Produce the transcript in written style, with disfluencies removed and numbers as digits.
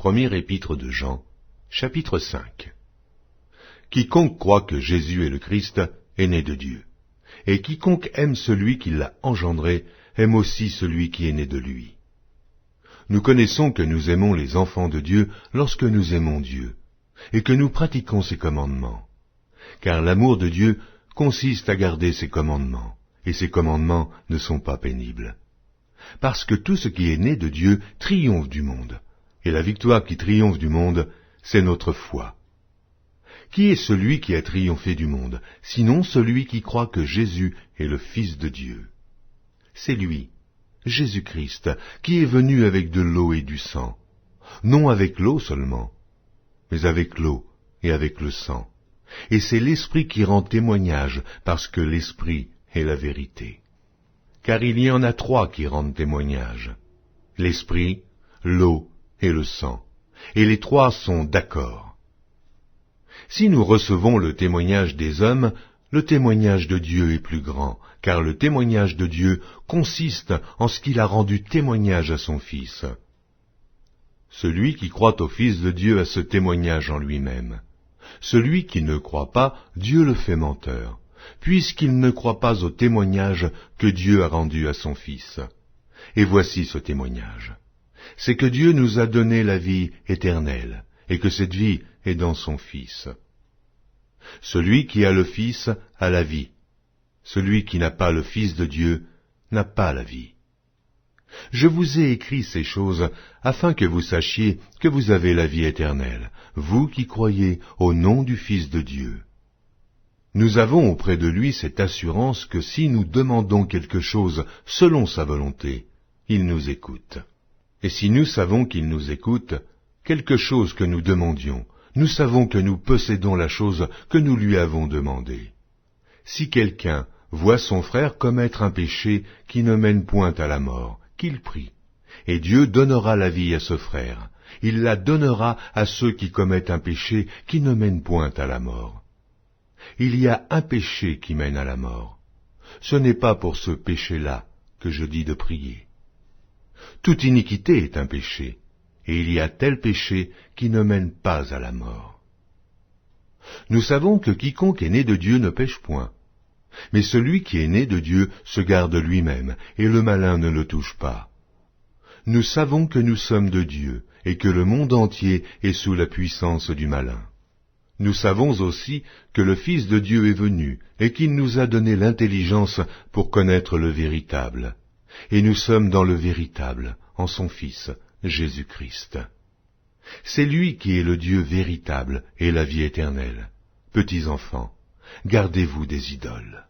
Premier épître de Jean, chapitre 5. Quiconque croit que Jésus est le Christ est né de Dieu, et quiconque aime celui qui l'a engendré aime aussi celui qui est né de lui. Nous connaissons que nous aimons les enfants de Dieu lorsque nous aimons Dieu, et que nous pratiquons ses commandements. Car l'amour de Dieu consiste à garder ses commandements, et ses commandements ne sont pas pénibles. Parce que tout ce qui est né de Dieu triomphe du monde, et la victoire qui triomphe du monde, c'est notre foi. Qui est celui qui a triomphé du monde, sinon celui qui croit que Jésus est le Fils de Dieu? C'est lui, Jésus-Christ, qui est venu avec de l'eau et du sang, non avec l'eau seulement, mais avec l'eau et avec le sang. Et c'est l'Esprit qui rend témoignage, parce que l'Esprit est la vérité. Car il y en a trois qui rendent témoignage, l'Esprit, l'eau et le sang, et les trois sont d'accord. Si nous recevons le témoignage des hommes, le témoignage de Dieu est plus grand, car le témoignage de Dieu consiste en ce qu'il a rendu témoignage à son Fils. Celui qui croit au Fils de Dieu a ce témoignage en lui-même. Celui qui ne croit pas, Dieu le fait menteur, puisqu'il ne croit pas au témoignage que Dieu a rendu à son Fils. Et voici ce témoignage. C'est que Dieu nous a donné la vie éternelle, et que cette vie est dans son Fils. Celui qui a le Fils a la vie. Celui qui n'a pas le Fils de Dieu n'a pas la vie. Je vous ai écrit ces choses afin que vous sachiez que vous avez la vie éternelle, vous qui croyez au nom du Fils de Dieu. Nous avons auprès de lui cette assurance que si nous demandons quelque chose selon sa volonté, il nous écoute. Et si nous savons qu'il nous écoute, quelque chose que nous demandions, nous savons que nous possédons la chose que nous lui avons demandée. Si quelqu'un voit son frère commettre un péché qui ne mène point à la mort, qu'il prie, et Dieu donnera la vie à ce frère. Il la donnera à ceux qui commettent un péché qui ne mène point à la mort. Il y a un péché qui mène à la mort. Ce n'est pas pour ce péché-là que je dis de prier. Toute iniquité est un péché, et il y a tel péché qui ne mène pas à la mort. Nous savons que quiconque est né de Dieu ne pêche point. Mais celui qui est né de Dieu se garde lui-même, et le malin ne le touche pas. Nous savons que nous sommes de Dieu, et que le monde entier est sous la puissance du malin. Nous savons aussi que le Fils de Dieu est venu, et qu'il nous a donné l'intelligence pour connaître le véritable. Et nous sommes dans le véritable, en son Fils, Jésus-Christ. C'est lui qui est le Dieu véritable et la vie éternelle. Petits enfants, gardez-vous des idoles.